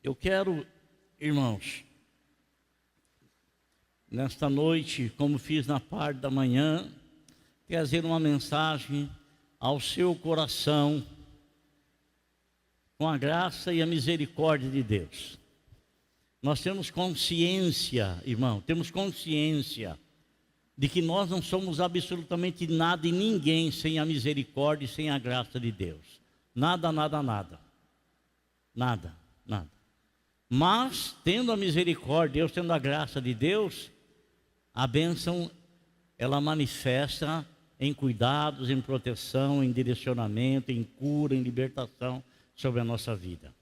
Eu quero, irmãos, nesta noite, como fiz na parte da manhã, trazer uma mensagem ao seu coração, com a graça e a misericórdia de Deus. Nós temos consciência, irmão, temos consciência de que nós não somos absolutamente nada e ninguém sem a misericórdia e sem a graça de Deus. Nada, nada, nada. Nada, nada. Mas, tendo a misericórdia de Deus, tendo a graça de Deus, a bênção, ela manifesta em cuidados, em proteção, em direcionamento, em cura, em libertação sobre a nossa vida.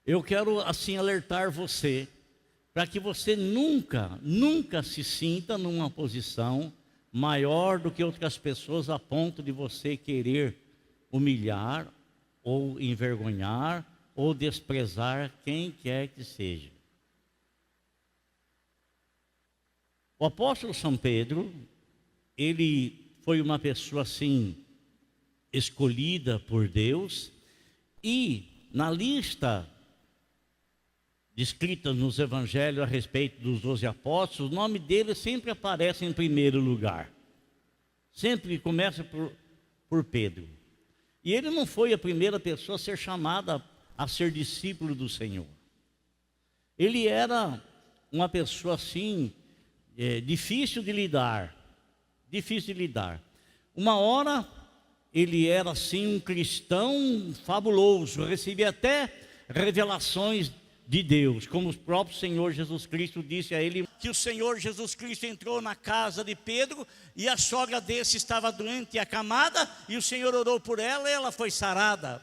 Eu quero assim alertar você, para que você nunca se sinta numa posição maior do que outras pessoas, a ponto de você querer humilhar, ou envergonhar, ou desprezar quem quer que seja. O apóstolo São Pedro, ele foi uma pessoa assim, escolhida por Deus, e na lista descrita nos evangelhos a respeito dos 12 apóstolos, o nome dele sempre aparece em primeiro lugar. Sempre começa por Pedro. E ele não foi a primeira pessoa a ser chamada a ser discípulo do Senhor. Ele era uma pessoa assim, difícil de lidar. Uma hora ele era assim um cristão fabuloso, recebia até revelações de Deus, como o próprio Senhor Jesus Cristo disse a ele, que o Senhor Jesus Cristo entrou na casa de Pedro e a sogra desse estava doente e acamada, e o Senhor orou por ela e ela foi sarada.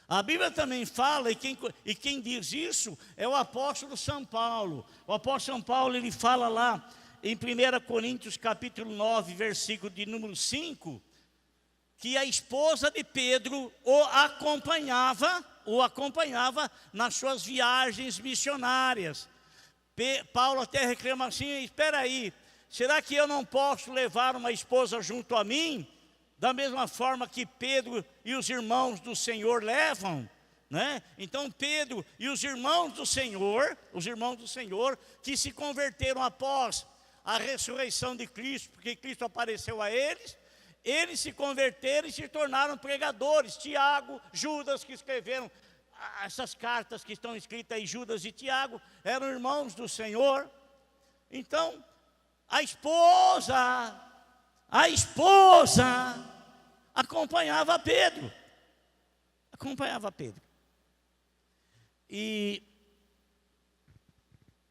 A Bíblia também fala, e quem diz isso é o apóstolo São Paulo. O apóstolo São Paulo, ele fala lá em 1 Coríntios capítulo 9, versículo de número 5, que a esposa de Pedro o acompanhava nas suas viagens missionárias. Paulo até reclama assim: espera aí, será que eu não posso levar uma esposa junto a mim? Da mesma forma que Pedro e os irmãos do Senhor levam, né? Então Pedro e os irmãos do Senhor, que se converteram após a ressurreição de Cristo, porque Cristo apareceu a eles se converteram e se tornaram pregadores. Tiago, Judas, que escreveram essas cartas que estão escritas aí, Judas e Tiago, eram irmãos do Senhor. Então, a esposa acompanhava Pedro. E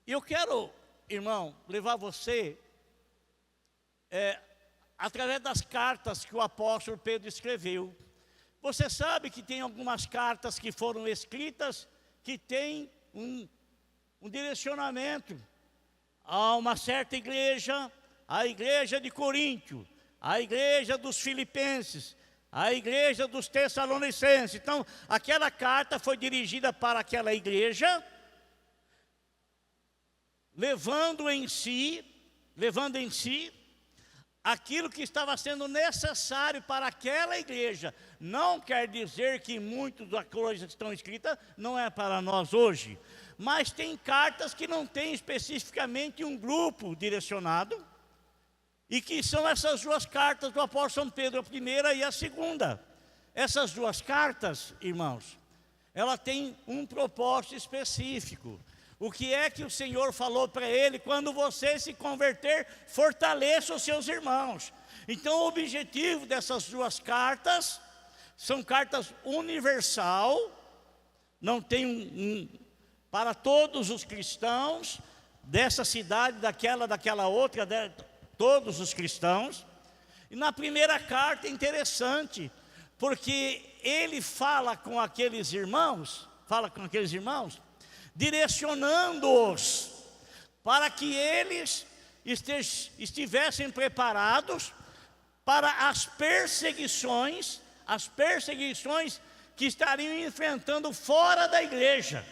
eu quero, irmão, levar você através das cartas que o apóstolo Pedro escreveu. Você sabe que tem algumas cartas que foram escritas que tem um direcionamento a uma certa igreja, a igreja de Coríntio, a igreja dos Filipenses, a igreja dos Tessalonicenses. Então, aquela carta foi dirigida para aquela igreja, levando em si aquilo que estava sendo necessário para aquela igreja. Não quer dizer que muitas das coisas que estão escritas não é para nós hoje, mas tem cartas que não tem especificamente um grupo direcionado, e que são essas duas cartas do apóstolo São Pedro, a primeira e a segunda. Essas duas cartas, irmãos, ela tem um propósito específico. O que é que o Senhor falou para ele? Quando você se converter, fortaleça os seus irmãos. Então o objetivo dessas duas cartas são cartas universal, não tem para todos os cristãos dessa cidade, daquela outra, todos os cristãos. E na primeira carta é interessante, porque ele fala com aqueles irmãos, direcionando-os para que eles estivessem preparados para as perseguições que estariam enfrentando fora da igreja,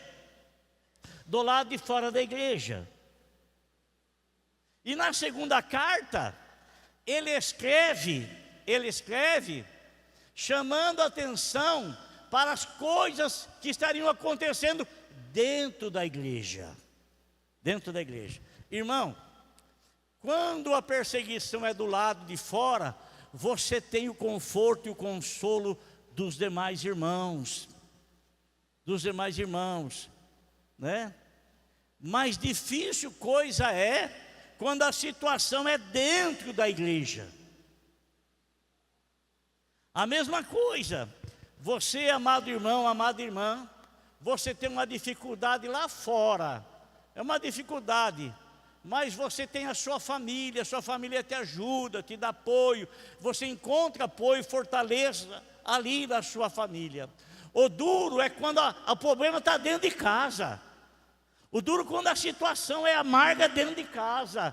do lado de fora da igreja. E na segunda carta, ele escreve chamando a atenção para as coisas que estariam acontecendo dentro da igreja. Dentro da igreja. Irmão, quando a perseguição é do lado de fora, você tem o conforto e o consolo dos demais irmãos. Dos demais irmãos, né? Mais difícil coisa é quando a situação é dentro da igreja. A mesma coisa, você, amado irmão, amada irmã, você tem uma dificuldade lá fora, é uma dificuldade, mas você tem a sua família te ajuda, te dá apoio, você encontra apoio, fortaleza ali na sua família. O duro é quando o problema está dentro de casa. O duro é quando a situação é amarga dentro de casa.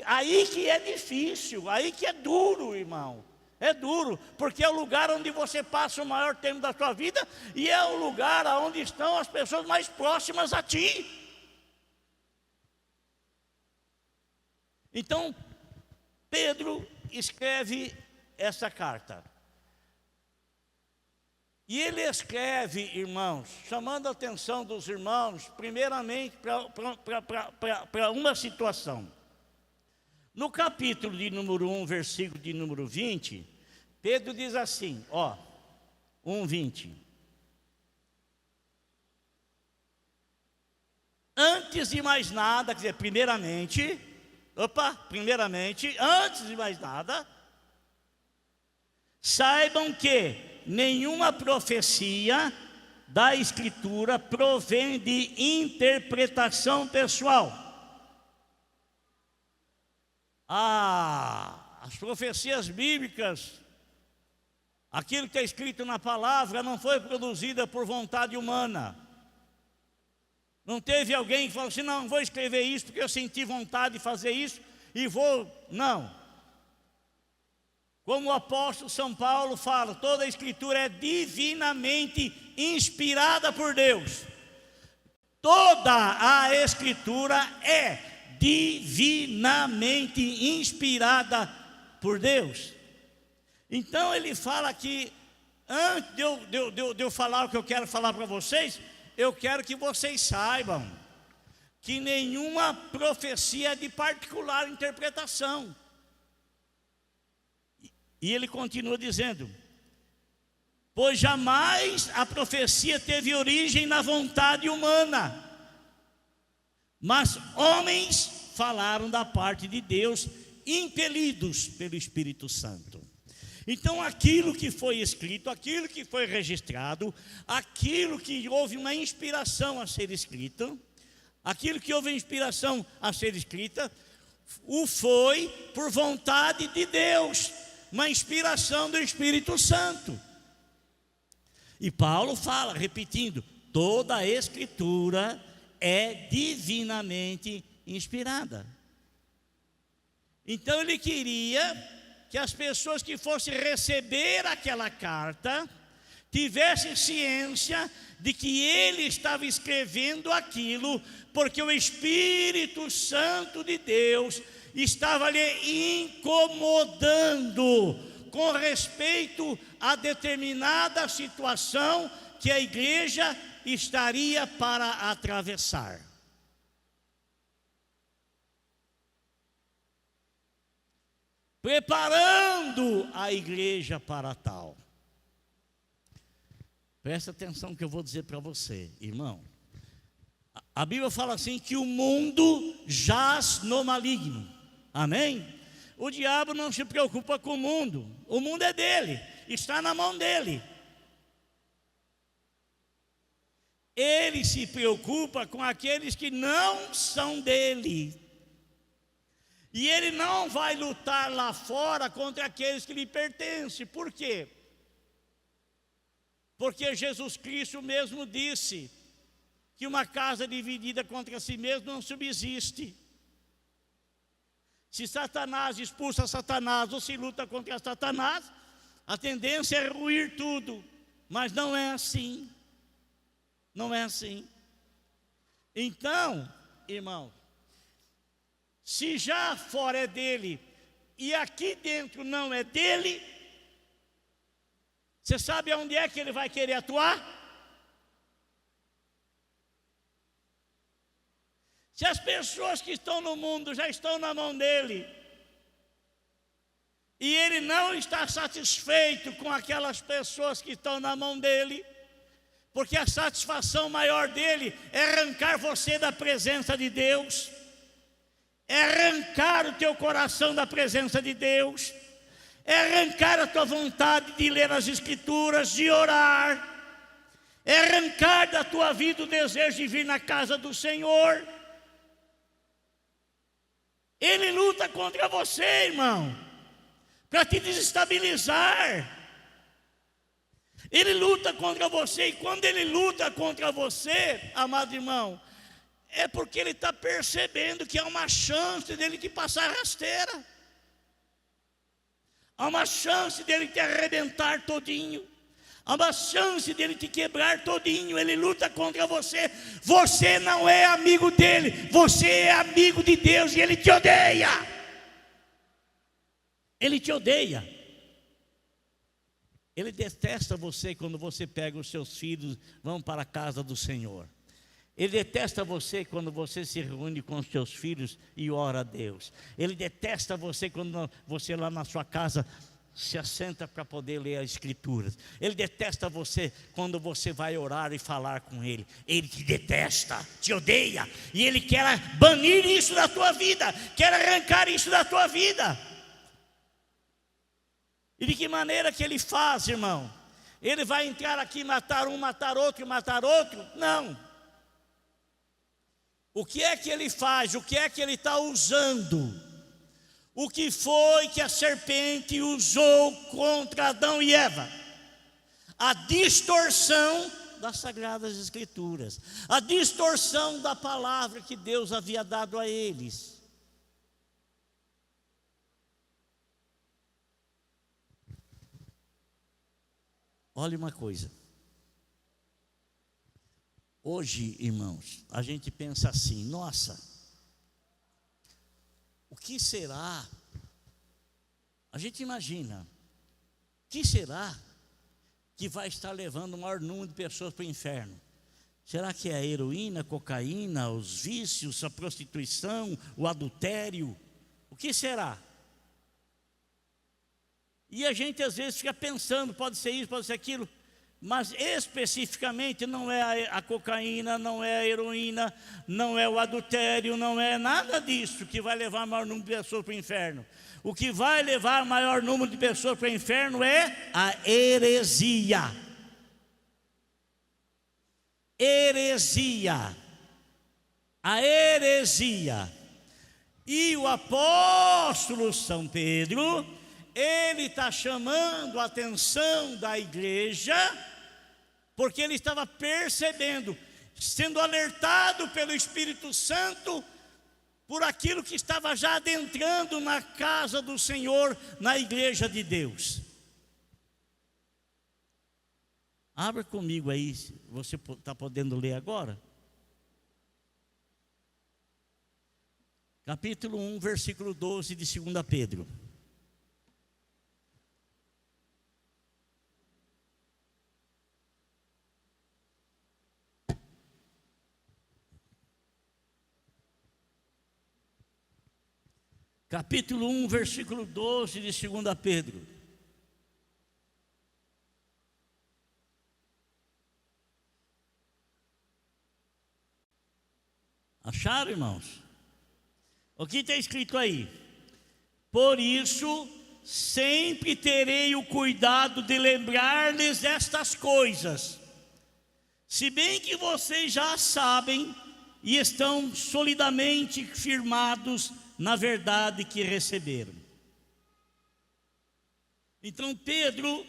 Aí que é difícil, aí que é duro, irmão. É duro, porque é o lugar onde você passa o maior tempo da sua vida e é o lugar onde estão as pessoas mais próximas a ti. Então, Pedro escreve essa carta. E ele escreve, irmãos, chamando a atenção dos irmãos, primeiramente para uma situação. No capítulo de número 1, versículo de número 20, Pedro diz assim, 1:20. Antes de mais nada, quer dizer, primeiramente, antes de mais nada, saibam que nenhuma profecia da Escritura provém de interpretação pessoal. As profecias bíblicas, aquilo que é escrito na palavra, não foi produzida por vontade humana. Não teve alguém que falou assim, não, vou escrever isso porque eu senti vontade de fazer isso e vou, não. Como o apóstolo São Paulo fala, toda a Escritura é divinamente inspirada por Deus. Toda a Escritura é divinamente inspirada por Deus. Então ele fala que, antes de eu falar o que eu quero falar para vocês, eu quero que vocês saibam que nenhuma profecia é de particular interpretação. E ele continua dizendo, pois jamais a profecia teve origem na vontade humana, mas homens falaram da parte de Deus, impelidos pelo Espírito Santo. Então aquilo que foi escrito, aquilo que foi registrado, aquilo que houve uma inspiração a ser escrito, aquilo que houve inspiração a ser escrita, foi por vontade de Deus, uma inspiração do Espírito Santo. E Paulo fala, repetindo, toda a Escritura é divinamente inspirada. Então ele queria que as pessoas que fossem receber aquela carta tivessem ciência de que ele estava escrevendo aquilo porque o Espírito Santo de Deus estava lhe incomodando com respeito a determinada situação que a igreja estaria para atravessar. Preparando a igreja para tal. Presta atenção no que eu vou dizer para você, irmão. A Bíblia fala assim que o mundo jaz no maligno. Amém? O diabo não se preocupa com o mundo é dele, está na mão dele. Ele se preocupa com aqueles que não são dele. E ele não vai lutar lá fora contra aqueles que lhe pertencem. Por quê? Porque Jesus Cristo mesmo disse que uma casa dividida contra si mesmo não subsiste. Se Satanás expulsa Satanás ou se luta contra Satanás, a tendência é ruir tudo. Mas não é assim. Não é assim. Então, irmão, se já fora é dele e aqui dentro não é dele, Você sabe aonde é que ele vai querer atuar? Se as pessoas que estão no mundo já estão na mão dele, e ele não está satisfeito com aquelas pessoas que estão na mão dele, porque a satisfação maior dele é arrancar você da presença de Deus, é arrancar o teu coração da presença de Deus, é arrancar a tua vontade de ler as Escrituras, de orar, é arrancar da tua vida o desejo de vir na casa do Senhor. Ele luta contra você, irmão, para te desestabilizar. Ele luta contra você, e quando ele luta contra você, amado irmão, é porque ele está percebendo que há uma chance dele te passar rasteira, há uma chance dele te arrebentar todinho, há uma chance dele te quebrar todinho. Ele luta contra você. Você não é amigo dele, você é amigo de Deus, e ele te odeia. Ele te odeia. Ele detesta você quando você pega os seus filhos, vão para a casa do Senhor. Ele detesta você quando você se reúne com os seus filhos e ora a Deus. Ele detesta você quando você lá na sua casa se assenta para poder ler as Escrituras. Ele detesta você quando você vai orar e falar com Ele. Ele te detesta, te odeia, e Ele quer banir isso da tua vida, quer arrancar isso da tua vida. E de que maneira que ele faz, irmão? Ele vai entrar aqui, matar um, matar outro, matar outro? Não. O que é que ele faz? O que é que ele está usando? O que foi que a serpente usou contra Adão e Eva? A distorção das Sagradas Escrituras, a distorção da palavra que Deus havia dado a eles. Olha uma coisa. Hoje, irmãos, a gente pensa assim: nossa, o que será? A gente imagina, o que será que vai estar levando o maior número de pessoas para o inferno? Será que é a heroína, a cocaína, os vícios, a prostituição, o adultério? O que será? E a gente às vezes fica pensando, pode ser isso, pode ser aquilo, mas especificamente não é a cocaína, não é a heroína, não é o adultério, não é nada disso que vai levar o maior número de pessoas para o inferno. O que vai levar o maior número de pessoas para o inferno é a heresia. Heresia. A heresia. E o apóstolo São Pedro, ele está chamando a atenção da igreja, porque ele estava percebendo, sendo alertado pelo Espírito Santo, por aquilo que estava já adentrando na casa do Senhor, na igreja de Deus. Abra comigo aí, você está podendo ler agora? Capítulo 1, versículo 12 de 2 Pedro. Capítulo 1, versículo 12 de 2 Pedro. Acharam, irmãos? O que está escrito aí? Por isso, sempre terei o cuidado de lembrar-lhes estas coisas, se bem que vocês já sabem e estão solidamente firmados na verdade que receberam. Então Pedro,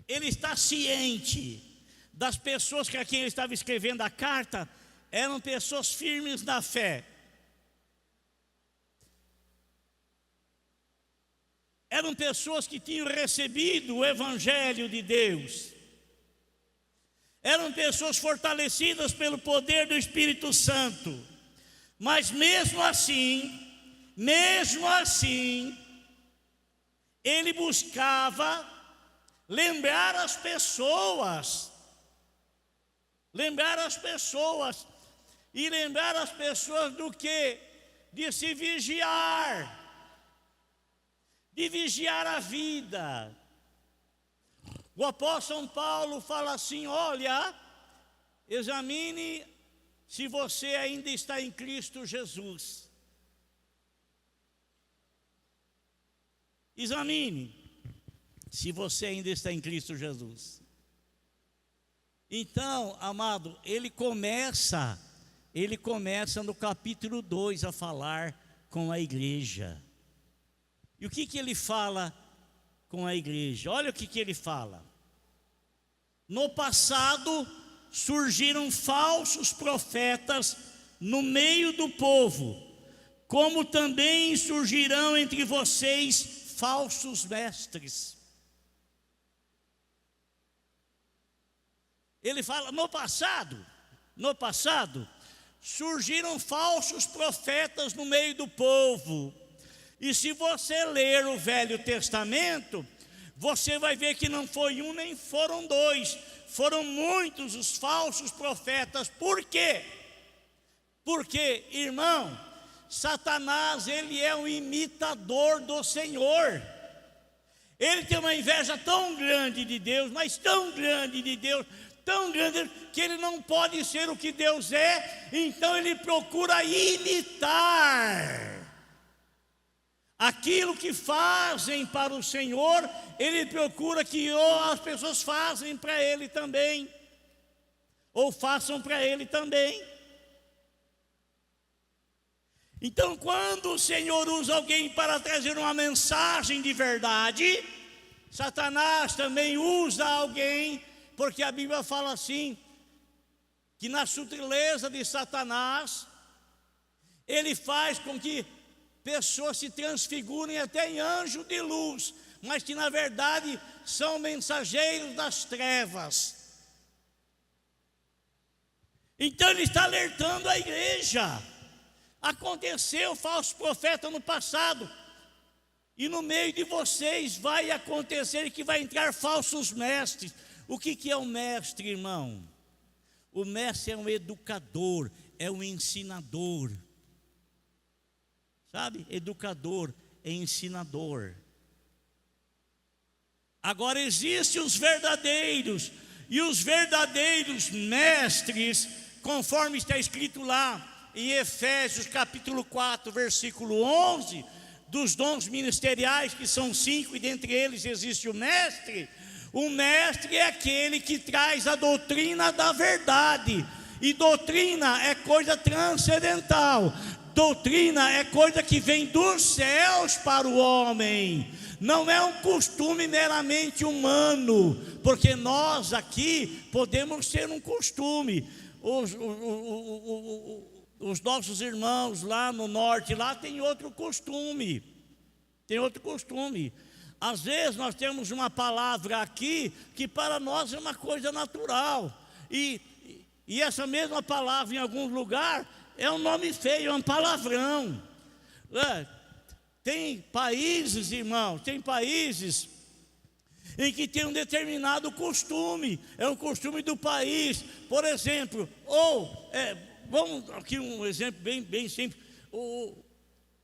ele está ciente das pessoas que a quem ele estava escrevendo a carta eram pessoas firmes na fé. Eram pessoas que tinham recebido o Evangelho de Deus. Eram pessoas fortalecidas pelo poder do Espírito Santo. Mas mesmo assim, ele buscava lembrar as pessoas, e lembrar as pessoas do que? De se vigiar, de vigiar a vida. O apóstolo São Paulo fala assim: olha, examine se você ainda está em Cristo Jesus. Examine se você ainda está em Cristo Jesus. Então, amado, ele começa no capítulo 2 a falar com a igreja. E o que ele fala com a igreja? Olha o que ele fala. No passado surgiram falsos profetas no meio do povo, como também surgirão entre vocês falsos mestres. Ele fala, no passado surgiram falsos profetas no meio do povo. E se você ler o Velho Testamento, você vai ver que não foi um nem foram dois, foram muitos os falsos profetas. Por quê? Porque, irmão, Satanás, ele é um imitador do Senhor. Ele tem uma inveja tão grande de Deus, mas tão grande de Deus, tão grande, que ele não pode ser o que Deus é. Então ele procura imitar aquilo que fazem para o Senhor. Ele procura que as pessoas fazem para ele também, ou façam para ele também. Então, quando o Senhor usa alguém para trazer uma mensagem de verdade, Satanás também usa alguém, porque a Bíblia fala assim, que na sutileza de Satanás, ele faz com que pessoas se transfigurem até em anjo de luz, mas que na verdade são mensageiros das trevas. Então ele está alertando a igreja. Aconteceu falso profeta no passado, e no meio de vocês vai acontecer que vai entrar falsos mestres. O que é um mestre, irmão? O mestre é um educador, é um ensinador. Sabe? Educador é ensinador. Agora existem os verdadeiros, e os verdadeiros mestres, conforme está escrito lá em Efésios capítulo 4, versículo 11, dos dons ministeriais, que são 5, e dentre eles existe o mestre. O mestre é aquele que traz a doutrina da verdade, e doutrina é coisa transcendental. Doutrina é coisa que vem dos céus para o homem, não é um costume meramente humano, porque nós aqui podemos ter um costume. Os nossos irmãos lá no norte, lá tem outro costume, Às vezes nós temos uma palavra aqui que para nós é uma coisa natural, e essa mesma palavra em algum lugar é um nome feio, é um palavrão. Tem países, irmãos, em que tem um determinado costume, é um costume do país. Por exemplo, vamos aqui um exemplo bem simples.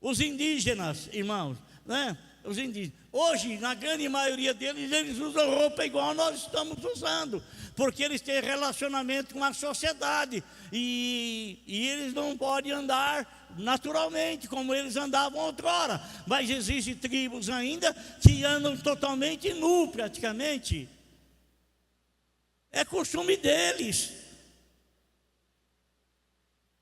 Os indígenas, irmãos, né? Os indígenas, hoje, na grande maioria deles, eles usam roupa igual nós estamos usando, porque eles têm relacionamento com a sociedade, e eles não podem andar naturalmente como eles andavam outrora. Mas existem tribos ainda que andam totalmente nu, praticamente. É costume deles.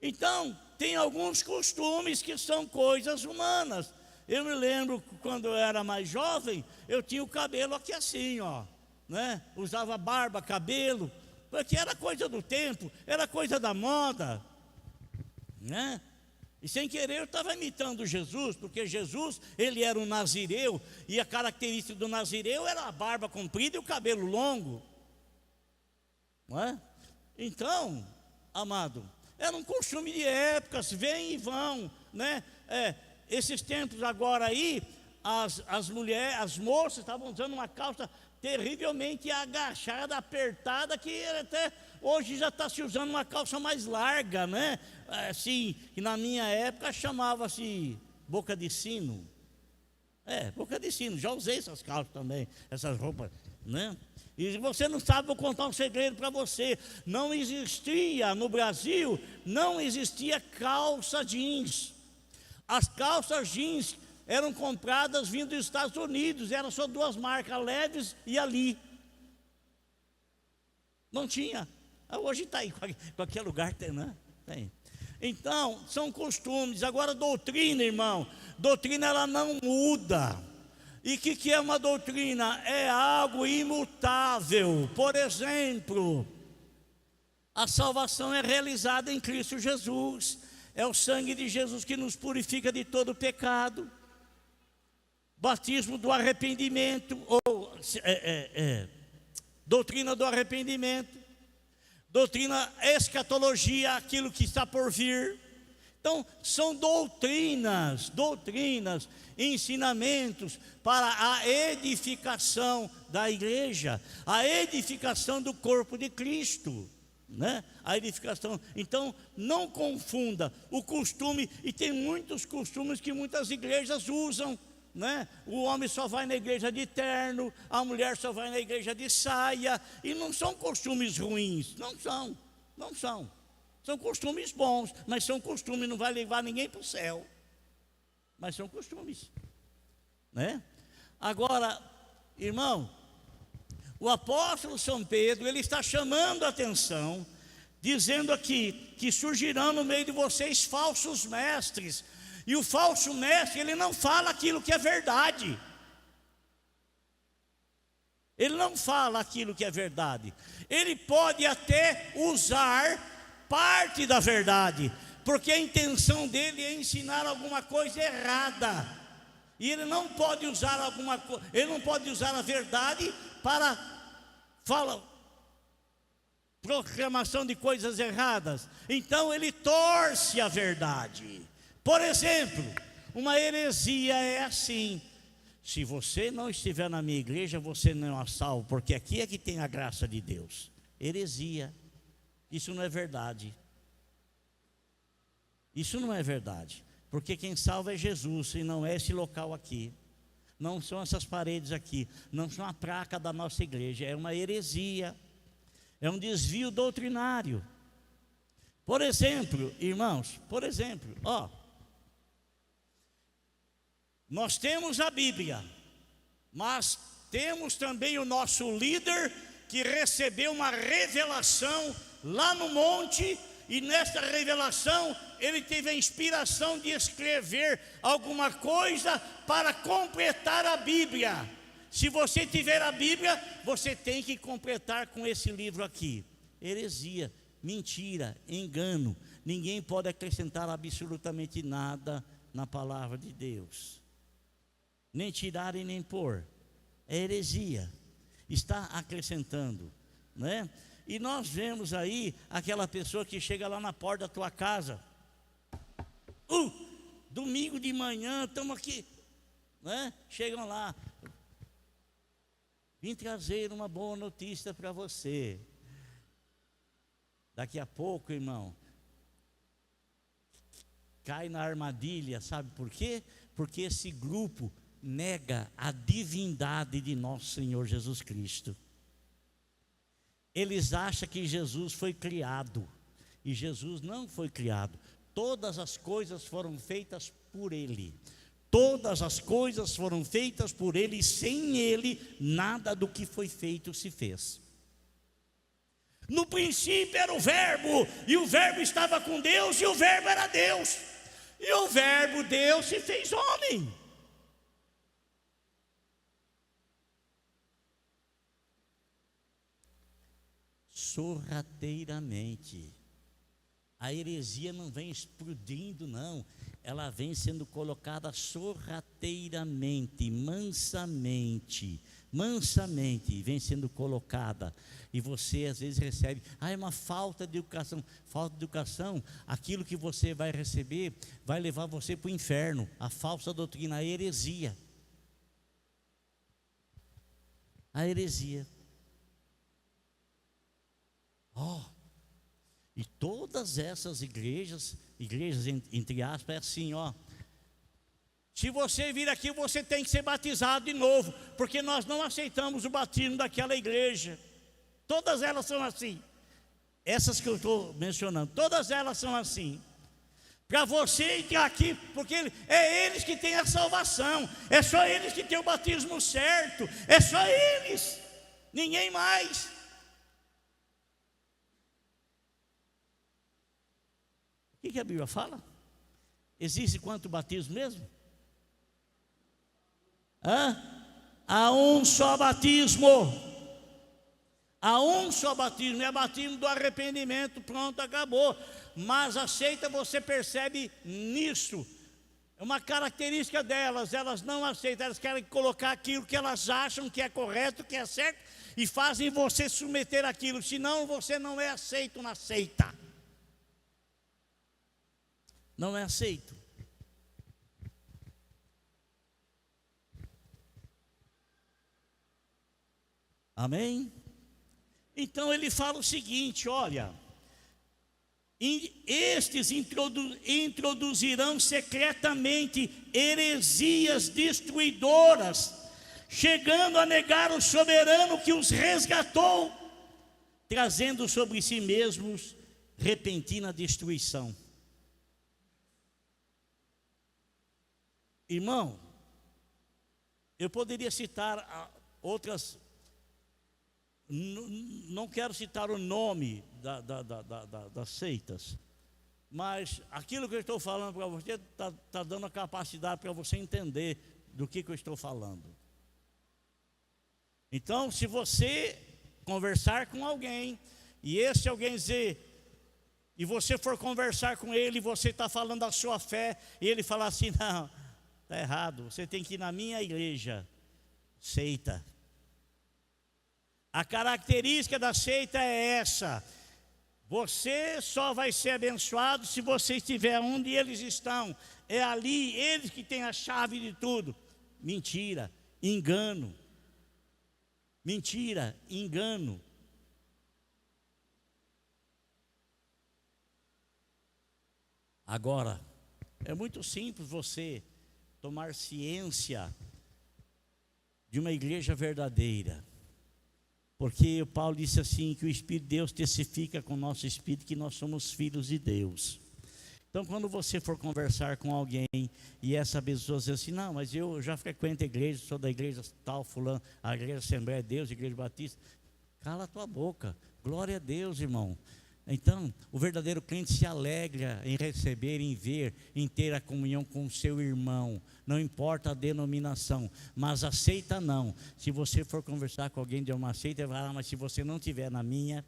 Então, tem alguns costumes que são coisas humanas. Eu me lembro quando eu era mais jovem, eu tinha o cabelo aqui assim, ó, né? Usava barba, cabelo, porque era coisa do tempo, era coisa da moda, né? E sem querer eu estava imitando Jesus, porque Jesus, ele era um nazireu, e a característica do nazireu era a barba comprida e o cabelo longo, não é? Então, amado, era um costume de épocas, vêm e vão, né? Esses tempos agora aí, as mulheres, as moças estavam usando uma calça terrivelmente agachada, apertada, que até hoje já está se usando uma calça mais larga, né? Assim, que na minha época chamava-se boca de sino. Boca de sino, já usei essas calças também, essas roupas, né? E você não sabe, vou contar um segredo para você. Não existia no Brasil, não existia calça jeans. As calças jeans eram compradas vindo dos Estados Unidos, eram só duas marcas, Levi's e Ali. Não tinha. Hoje está aí, qualquer lugar tem, né? Tem. Então, são costumes. Agora, doutrina, irmão, doutrina ela não muda. E o que é uma doutrina? É algo imutável. Por exemplo, a salvação é realizada em Cristo Jesus. É o sangue de Jesus que nos purifica de todo pecado. Batismo do arrependimento, ou doutrina do arrependimento. Doutrina, escatologia, aquilo que está por vir. Então, são doutrinas, ensinamentos para a edificação da igreja, a edificação do corpo de Cristo, né? A edificação. Então, não confunda o costume, e tem muitos costumes que muitas igrejas usam, né? O homem só vai na igreja de terno, a mulher só vai na igreja de saia, e não são costumes ruins, não são. São costumes bons, mas são costumes, não vai levar ninguém para o céu. Mas são costumes, né? Agora, irmão, o apóstolo São Pedro, ele está chamando a atenção, dizendo aqui que surgirão no meio de vocês falsos mestres. E o falso mestre, ele não fala aquilo que é verdade. Ele não fala aquilo que é verdade. Ele pode até usar parte da verdade, porque a intenção dele é ensinar alguma coisa errada. E ele não pode usar ele não pode usar a verdade para proclamação de coisas erradas. Então ele torce a verdade. Por exemplo, uma heresia é assim: se você não estiver na minha igreja, você não é salvo, porque aqui é que tem a graça de Deus. Heresia. Isso não é verdade. Isso não é verdade. Porque quem salva é Jesus, e não é esse local aqui. Não são essas paredes aqui. Não são a placa da nossa igreja. É uma heresia. É um desvio doutrinário. Por exemplo, irmãos, nós temos a Bíblia, mas temos também o nosso líder que recebeu uma revelação lá no monte, e nessa revelação ele teve a inspiração de escrever alguma coisa para completar a Bíblia. Se você tiver a Bíblia, você tem que completar com esse livro aqui. Heresia, mentira, engano. Ninguém pode acrescentar absolutamente nada na palavra de Deus, nem tirar e nem pôr. É heresia. Está acrescentando, né? E nós vemos aí aquela pessoa que chega lá na porta da tua casa. Domingo de manhã, estamos aqui, né? Chegam lá: vim trazer uma boa notícia para você. Daqui a pouco, irmão, cai na armadilha. Sabe por quê? Porque esse grupo nega a divindade de nosso Senhor Jesus Cristo. Eles acham que Jesus foi criado, e Jesus não foi criado. Todas as coisas foram feitas por Ele. Todas as coisas foram feitas por Ele, e sem Ele, nada do que foi feito se fez. No princípio era o Verbo, e o Verbo estava com Deus, e o Verbo era Deus. E o Verbo, Deus, se fez homem. Sorrateiramente. A heresia não vem explodindo, não. Ela vem sendo colocada sorrateiramente, mansamente, vem sendo colocada. E você às vezes recebe: é uma falta de educação. Falta de educação, aquilo que você vai receber vai levar você para o inferno. A falsa doutrina, a heresia. A heresia. E todas essas igrejas entre aspas, é assim, se você vir aqui, você tem que ser batizado de novo, porque nós não aceitamos o batismo daquela igreja. Todas elas são assim. Essas que eu estou mencionando, todas elas são assim. Para você entrar aqui, porque é eles que têm a salvação, é só eles que têm o batismo certo, é só eles, ninguém mais. O que a Bíblia fala? Existe quanto batismo mesmo? Há um só batismo. Há um só batismo, é batismo do arrependimento, pronto, acabou. Mas a seita, você percebe nisso, é uma característica delas, elas não aceitam, elas querem colocar aquilo que elas acham que é correto, que é certo, e fazem você submeter aquilo, senão você não é aceito na seita. Não é aceito. Amém? Então ele fala o seguinte, olha, estes introduzirão secretamente heresias destruidoras, chegando a negar o soberano que os resgatou, trazendo sobre si mesmos repentina destruição. Irmão, eu poderia citar outras, não quero citar o nome das seitas, mas aquilo que eu estou falando para você está dando a capacidade para você entender do que eu estou falando. Então, se você conversar com alguém, e esse alguém dizer, e você for conversar com ele, você está falando da sua fé, e ele falar assim, não, está errado, você tem que ir na minha igreja, seita. A característica da seita é essa: você só vai ser abençoado se você estiver onde eles estão. É ali, eles que têm a chave de tudo. Mentira, engano. Mentira, engano. Agora, é muito simples você tomar ciência de uma igreja verdadeira. Porque o Paulo disse assim, que o Espírito de Deus testifica com o nosso Espírito que nós somos filhos de Deus. Então, quando você for conversar com alguém e essa pessoa diz assim, não, mas eu já frequento a igreja, sou da igreja tal, fulano, a igreja Assembleia de Deus, a igreja Batista, cala a tua boca, glória a Deus, irmão. Então, o verdadeiro crente se alegra em receber, em ver, em ter a comunhão com o seu irmão. Não importa a denominação, mas a seita não. Se você for conversar com alguém de uma seita, vai falar, mas se você não estiver na minha,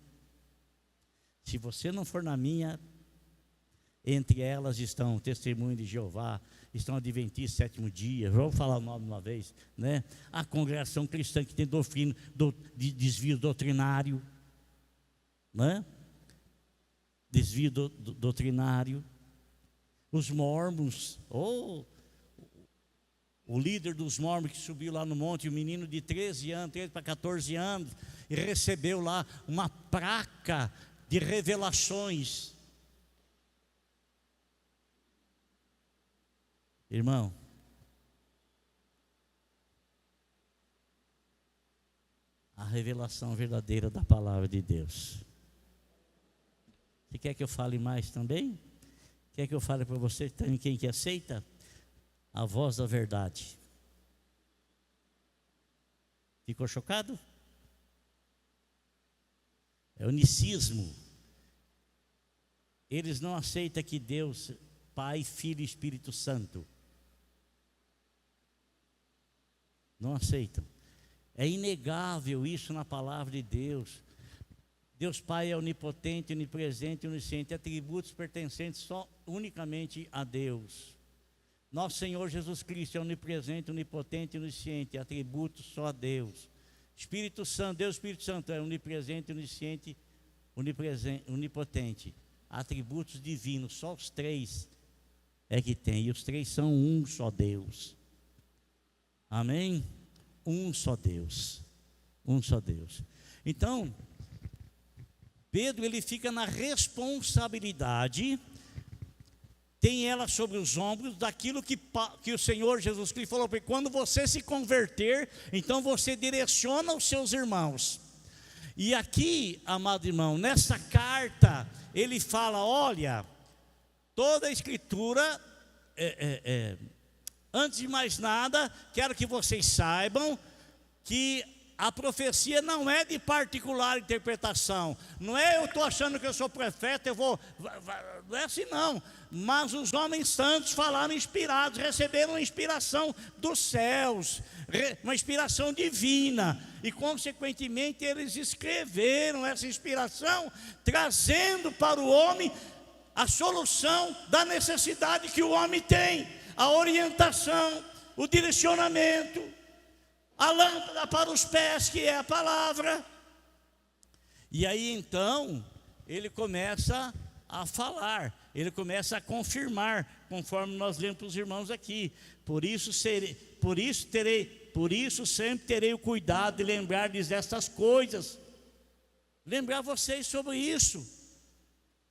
se você não for na minha, entre elas estão Testemunho de Jeová, estão Adventistas Sétimo Dia, vamos falar o nome uma vez, né? A congregação cristã que tem doutrina, de desvio doutrinário, né? Desvio doutrinário, os mormons, o líder dos mormons que subiu lá no monte, o menino de 13 para 14 anos, e recebeu lá uma placa de revelações. Irmão, a revelação verdadeira da palavra de Deus. Você quer que eu fale mais também? Quer que eu fale para você também quem que aceita? A voz da verdade. Ficou chocado? É o nicismo. Eles não aceitam que Deus, Pai, Filho e Espírito Santo. Não aceitam. É inegável isso na palavra de Deus. Deus Pai é onipotente, onipresente, onisciente, atributos pertencentes só unicamente a Deus. Nosso Senhor Jesus Cristo é onipresente, onipotente, onisciente, atributos só a Deus. Espírito Santo, Deus Espírito Santo é onipresente, onisciente, onipotente, atributos divinos, só os três é que tem, e os três são um só Deus. Amém? Um só Deus. Um só Deus. Então, Pedro, ele fica na responsabilidade, tem ela sobre os ombros, daquilo que o Senhor Jesus Cristo falou, porque quando você se converter, então você direciona os seus irmãos. E aqui, amado irmão, nessa carta, ele fala, olha, toda a Escritura, antes de mais nada, quero que vocês saibam que a profecia não é de particular interpretação. Não é eu estou achando que eu sou profeta, eu vou... Não é assim não. Mas os homens santos falaram inspirados, receberam uma inspiração dos céus, uma inspiração divina. E consequentemente eles escreveram essa inspiração, trazendo para o homem a solução da necessidade que o homem tem, a orientação, o direcionamento, a lâmpada para os pés, que é a palavra. E aí então ele começa a falar, ele começa a confirmar, conforme nós lemos para os irmãos aqui. Por isso sempre terei o cuidado de lembrar-lhes dessas coisas, lembrar vocês sobre isso,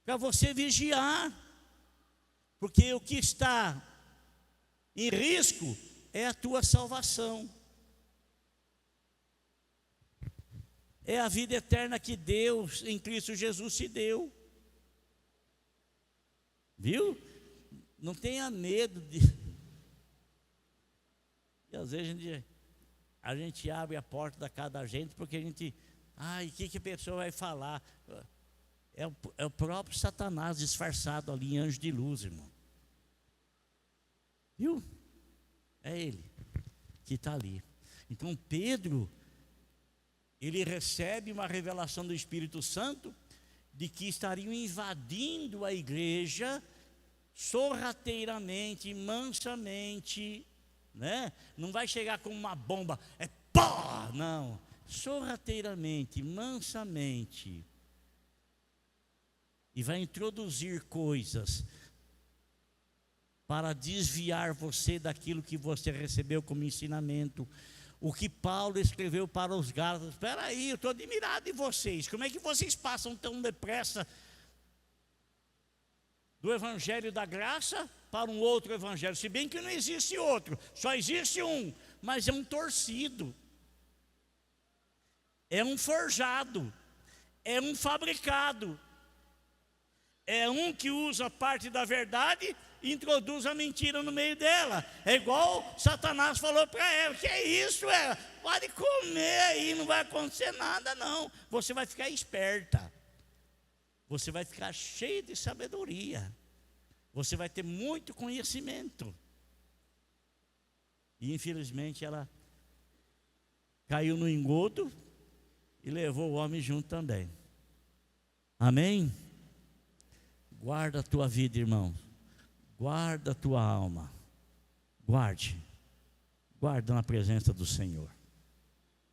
para você vigiar, porque o que está em risco é a tua salvação, é a vida eterna que Deus em Cristo Jesus te deu. Viu? Não tenha medo de... E às vezes a gente abre a porta da casa da gente, porque a gente... Ai, o que a pessoa vai falar? É o próprio Satanás disfarçado ali em anjo de luz, irmão. Viu? É ele que está ali. Então Pedro, ele recebe uma revelação do Espírito Santo de que estariam invadindo a igreja sorrateiramente, mansamente, né? Não vai chegar como uma bomba, pá, não, sorrateiramente, mansamente, e vai introduzir coisas para desviar você daquilo que você recebeu como ensinamento. O que Paulo escreveu para os Gálatas, espera aí, eu estou admirado de vocês, como é que vocês passam tão depressa do evangelho da graça para um outro evangelho, se bem que não existe outro, só existe um, mas é um torcido, é um forjado, é um fabricado, é um que usa parte da verdade e introduz a mentira no meio dela. É igual Satanás falou para Eva, que é isso, pode comer aí, não vai acontecer nada não, você vai ficar esperta, você vai ficar cheio de sabedoria, você vai ter muito conhecimento. E infelizmente ela caiu no engodo e levou o homem junto também. Amém? Guarda a tua vida, irmão. Guarda a tua alma. Guarda na presença do Senhor.